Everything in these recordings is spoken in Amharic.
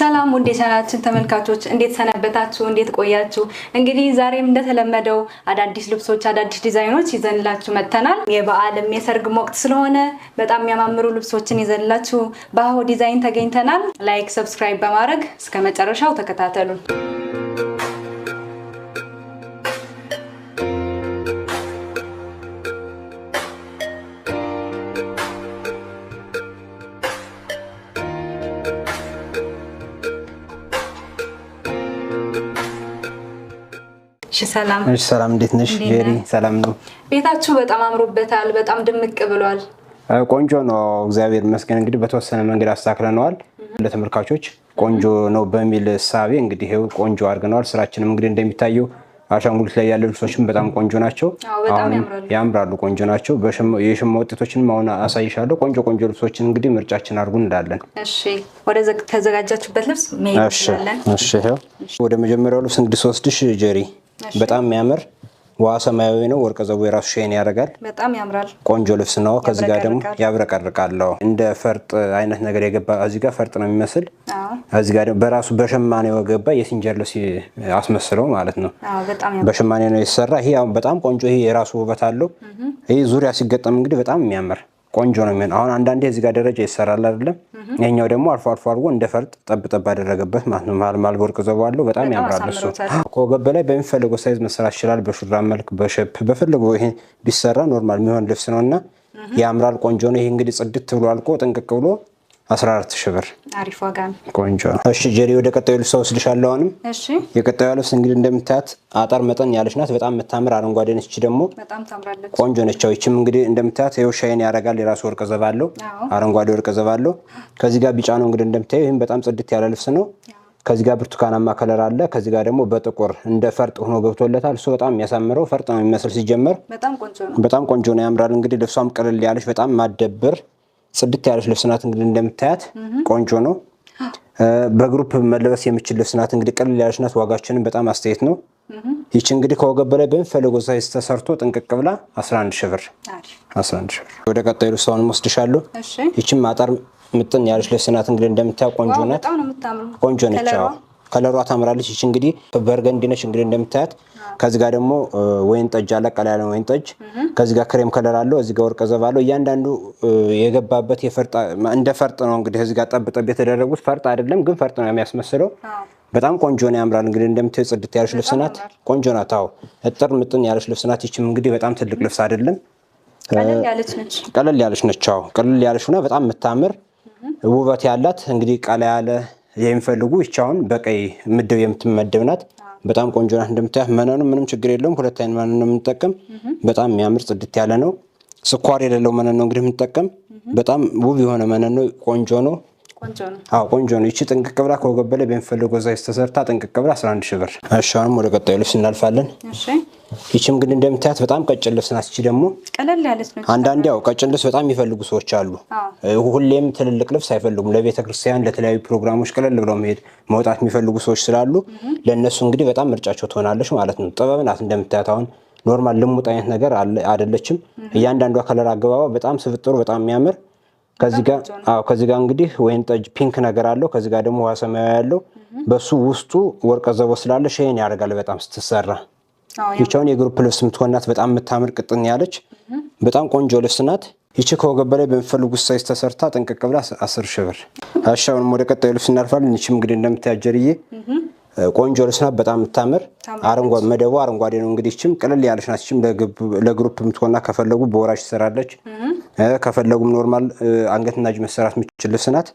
ሰላም ወንዴ ቻናላችን ተመልካቾች እንዴት ሰነበታችሁ እንዴት ቆያችሁ እንግዲህ ዛሬም እንደተለመደው አዳዲስ ልብሶች አዳዲስ ዲዛይኖች ይዘንላችሁ መተናል የበዓልም የሰርግም ወቅት ስለሆነ በጣም የሚያማምሩ ልብሶችን ይዘንላችሁ በአሆ ዲዛይን ተገኝተናል ላይክ ሰብስክራይብ በማድረግ እስከ መጨረሻው ተከታተሉን ሰላም እንዴት ነሽ ጄሪ ሰላም ነው ቤታችሁ በጣም አምሮበታል በጣም ድምቅ ብሏል ቆንጆ ነው እግዚአብሔር ይመስገን እንግዲህ በተወሰነ መንገድ አስተካክለናል ለተመልካቾች ቆንጆ ነው በሚል ሳቢ እንግዲህ ቆንጆ አድርገናል ስራችንም እንግዲህ እንደሚታየው አሻንጉሊት ላይ ያሉ ልብሶችም በጣም ቆንጆ ናቸው በጣም ያምራሉ ቆንጆ ናቸው የሽማ ውጤቶችን ማውና አሳይሻለሁ ቆንጆ ልብሶችን እንግዲህ ምርጫችን አድርጉን እንዳለን እሺ ወደ ተዘጋጃችሁበት ልብስ መሄድ ይችላል እሺ ወደ መጀመሪያው ልብስ እንግዲህ ወስድሽ ጄሪ በጣም የሚያምር ዋሰማያዊ ነው ወርቀ ዘቦ የራሱ ሼን ያደርጋል በጣም ያምራል ቆንጆ ልብስ ነው ከዚህ ጋር ደግሞ ያብረቀርቃል እንደ ፈርጥ አይነት ነገር የገባ እዚህ ጋር ፈርጥ ነው የሚመስል እዚህ ጋር በራሱ በሸማኔ ወገባ የሲንጀር ልብስ አስመስለው ማለት ነው በጣም ያምራል በሸማኔ ነው የተሰራ ይሄ በጣም ቆንጆ ይሄ የራሱ ውበት አለው ይሄ ዙሪያ ሲገጠም እንግዲህ በጣም የሚያምር ቆንጆ ነው የሚሆነው አሁን አንዳንዴ እዚህ ጋር ደረጃ ይሰራል አይደለም የኛው ደግሞ አልፎ አድርጎ እንደ ፈርጥ ጠብ አደረገበት ማለት ነው ማል ወርቅ ዘቦ አለው በጣም ያምራል እሱ ከወገብ በላይ በሚፈልገው ሳይዝ መሰራት ይችላል በሹራብ መልክ በሸፕ በፈልገው ይሄ ቢሰራ ኖርማል የሚሆን ልብስ ነውና ያምራል ቆንጆ ነው ይሄ እንግዲህ ጽድት ብሎ አልቆ ጥንቅቅ ብሎ 14000 ብር አሪፍ ዋጋ ነው ቆንጆ እሺ ጄሪ ወደ ቀጣዩ ልብስ ወስድሻለሁ አሁንም እሺ የቀጣዩ ልብስ እንግዲህ እንደምታያት አጣር መጠን ያለች ናት በጣም የምታምር አረንጓዴ ነች ደግሞ በጣም ታምራለች ቆንጆ ነች እቺም እንግዲህ እንደምታያት ይሄው ሻይን ያረጋል የራሱ ወርቅ ዘባ አለው አረንጓዴ ወርቅ ዘባ አለው ከዚህ ጋር ቢጫ ነው እንግዲህ እንደምታዩ ይሄም በጣም ጽድት ያለ ልብስ ነው ከዚህ ጋር ብርቱካናማ ከለር አለ ከዚህ ጋር ደግሞ በጥቁር እንደ ፈርጥ ሆኖ ገብቶለታል እሱ በጣም የሚያሳምረው ፈርጥ ነው የሚመስል ሲጀመር በጣም ቆንጆ ነው ያምራል እንግዲህ ልብሷም ቀለል ያለች በጣም ማደብር ጽድት ያለች ልብስ ናት እንግዲህ እንደምታያት ቆንጆ ነው በግሩፕ መለበስ የሚችል ልብስ ናት እንግዲህ ቀለል ያለች ናት ዋጋችንን በጣም አስተያየት ነው ይቺ እንግዲህ ከወገብ በላይ በሚፈልገው ሳይዝ ተሰርቶ ጥንቅቅ ብላ 11000 ብር 11000 ብር ወደ ቀጣዩ ልብስ አሁን ወስድሻለሁ እሺ ይቺም አጣር ምጥን ያለች ልብስ ናት እንግዲህ እንደምታያው ቆንጆ ናት ቆንጆ ነች ከለሯ ታምራለች ይቺ እንግዲህ በርገንዲ ነች እንግዲህ እንደምታያት ከዚህ ጋር ደግሞ ወይን ጠጅ አለ ቀላ ያለ ወይን ጠጅ ከዚህ ጋር ክሬም ከለር አለው እዚህ ጋር ወርቀ ዘባ አለው እያንዳንዱ የገባበት የፈርጥ እንደ ፈርጥ ነው እንግዲህ እዚህ ጋር ጠብ የተደረጉት ፈርጥ አይደለም ግን ፈርጥ ነው የሚያስመስለው በጣም ቆንጆ ነው ያምራል እንግዲህ እንደምታዩ ጽድት ያለች ልብስ ናት ቆንጆ ናት እጥር ምጥን ያለች ልብስ ናት ይቺም እንግዲህ በጣም ትልቅ ልብስ አይደለም ቀለል ያለች ነች ቀለል ያለችና በጣም የምታምር ውበት ያላት እንግዲህ ቀላ ያለ የሚፈልጉ ይቻውን በቀይ ምድብ የምትመደብ ናት በጣም ቆንጆ ናት እንደምታያት መነኑ ምንም ችግር የለውም ሁለት አይነት መነን ነው የምንጠቀም በጣም የሚያምር ጽድት ያለ ነው ስኳር የሌለው መነን ነው እንግዲህ የምንጠቀም በጣም ውብ የሆነ መነን ነው ቆንጆ ነው ቆንጆ ነው ይቺ ጥንቅቅ ብላ ከወገብ በላይ በሚፈልገው ሳይዝ ተሰርታ ጥንቅቅ ብላ 11000 ብር እሺ አሁን ወደ ቀጣዩ ልብስ እናልፋለን እሺ ይቺም ግን እንደምታያት በጣም ቀጭን ልብስ ናት እቺ ደግሞ ቀለል ያለች ነው አንዳንዴ ቀጭን ልብስ በጣም የሚፈልጉ ሰዎች አሉ ሁሌም ትልልቅ ልብስ አይፈልጉም ለቤተ ክርስቲያን ለተለያዩ ፕሮግራሞች ቀለል ብለው መውጣት የሚፈልጉ ሰዎች ስላሉ ለነሱ እንግዲህ በጣም ምርጫቸው ትሆናለች ማለት ነው ጥበብ ናት እንደምታያት አሁን ኖርማል ልሙጥ አይነት ነገር አይደለችም እያንዳንዷ ከለር አገባባ በጣም ስብጥሩ በጣም የሚያምር ከዚህ ጋር እንግዲህ ወይን ጠጅ ፒንክ ነገር አለው ከዚህ ጋር ደግሞ ውሃ ሰማያዊ ያለው በሱ ውስጡ ወርቀ ዘቦ ስላለ ሼን ያደርጋል በጣም ስትሰራ ይቻውን የግሩፕ ልብስ የምትሆናት በጣም የምታምር ቅጥን ያለች በጣም ቆንጆ ልብስ ናት ይቺ ከወገብ በላይ በሚፈልጉት ሳይዝ ተሰርታ ጥንቅቅ ብላ 10000 ብር አሻውን ወደ ቀጣዩ ልብስ እናልፋለን ይቺም እንግዲህ እንደምታያጀርዬ ቆንጆ ልብስ ናት በጣም የምታምር አረንጓዴ መደቡ አረንጓዴ ነው እንግዲህ ይቺም ቀለል ያለች ናት ይቺም ለግሩፕ የምትሆና ከፈለጉ በወራጅ ትሰራለች ከፈለጉም ኖርማል አንገትና እጅ መሰራት የምትችል ልብስ ናት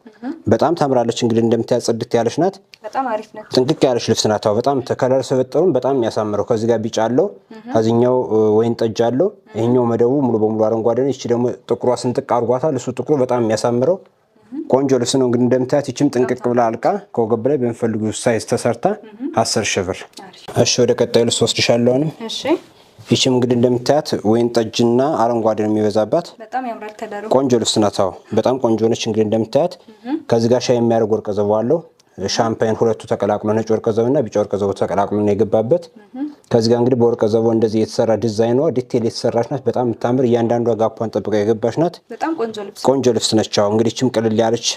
በጣም ታምራለች እንግዲህ እንደምታያት ጽድት ያለች ናት በጣም አሪፍ ናት ጥንቅቅ ያለች ልብስ ናት በጣም ከለር ስብጥሩም በጣም የሚያሳምረው ከዚህ ጋር ቢጫ አለው ከዚህኛው ወይን ጠጅ አለው ይሄኛው መደቡ ሙሉ በሙሉ አረንጓዴ ነው እቺ ደግሞ ጥቁሯ ስንጥቅ አርጓታል እሱ ጥቁሩ በጣም የሚያሳምረው ቆንጆ ልብስ ነው እንግዲህ እንደምታያት ይቺም ጥንቅቅ ብላ አልቃ ከወገብ ላይ በሚፈልጉ ሳይዝ ተሰርታ 10000 ብር እሺ ወደ ቀጣዩ ልብስ ወስድሻለሁ አሁንም እሺ ይቺም እንግዲህ እንደምታያት ወይን ጠጅና አረንጓዴ ነው የሚበዛባት በጣም ያምራል ከለሩ ቆንጆ ልብስ ናት በጣም ቆንጆ ነች እንግዲህ እንደምታያት ከዚህ ጋር ሻይ የሚያደርግ ወርቀ ዘቦ አለው ሻምፓኝ ሁለቱ ተቀላቅሎ ነጭ ወርቀ ዘቦና ቢጫ ወርቀ ዘቦ ተቀላቅሎ ነው የገባበት ከዚህ ጋር እንግዲህ በወርቀ ዘቦ እንደዚህ የተሰራ ዲዛይኗ ዲቴል የተሰራች ናት በጣም የምታምር እያንዳንዷ ጋፓን ጠብቃ የገባች ናት በጣም ቆንጆ ልብስ ነች እንግዲህ እቺም ቀለል ያለች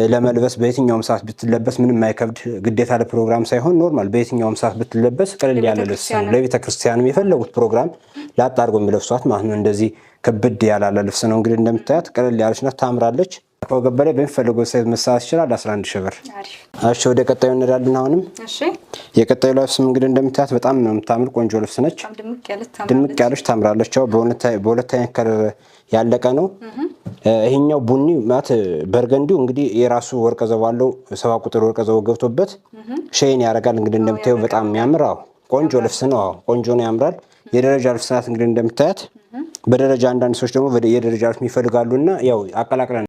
ለመልበስ በየትኛውም ሰዓት ብትለበስ ምንም አይከብድ፣ ግዴታ ለፕሮግራም ሳይሆን ኖርማል በየትኛውም ሰዓት ብትለበስ ቀለል ያለ ልብስ ነው። ለቤተ ክርስቲያንም የፈለጉት ፕሮግራም ላጣርጎ የሚለብሷት ማለት ነው። እንደዚህ ክብድ ያላለ ልብስ ነው። እንግዲህ እንደምታያት ቀለል ያለች ናት፣ ታምራለች። ከወገብ በላይ በሚፈልገው ሳይዝ መሰራት ይችላል። 11 ሺህ ብር። እሺ ወደ ቀጣዩ እንሄዳለን። አሁንም የቀጣዩ ልብስ እንግዲህ እንደምታያት በጣም ነው የምታምር ቆንጆ ልብስ ነች። ድምቅ ያለች ታምራለች። በሁለት አይነት ከለር ያለቀ ነው። ይሄኛው ቡኒ ማለት በርገንዲው እንግዲህ የራሱ ወርቀ ዘቦ አለው። 7 ቁጥር ወርቀ ዘቦ ገብቶበት ሼን ያደርጋል። እንግዲህ እንደምታየው በጣም የሚያምር ቆንጆ ልብስ ነው። ቆንጆ ነው፣ ያምራል። የደረጃ ልብስ ናት። እንግዲህ እንደምታያት በደረጃ አንዳንድ ሰዎች ደግሞ የደረጃ ልብስ ይፈልጋሉና ያው አቀላቅለን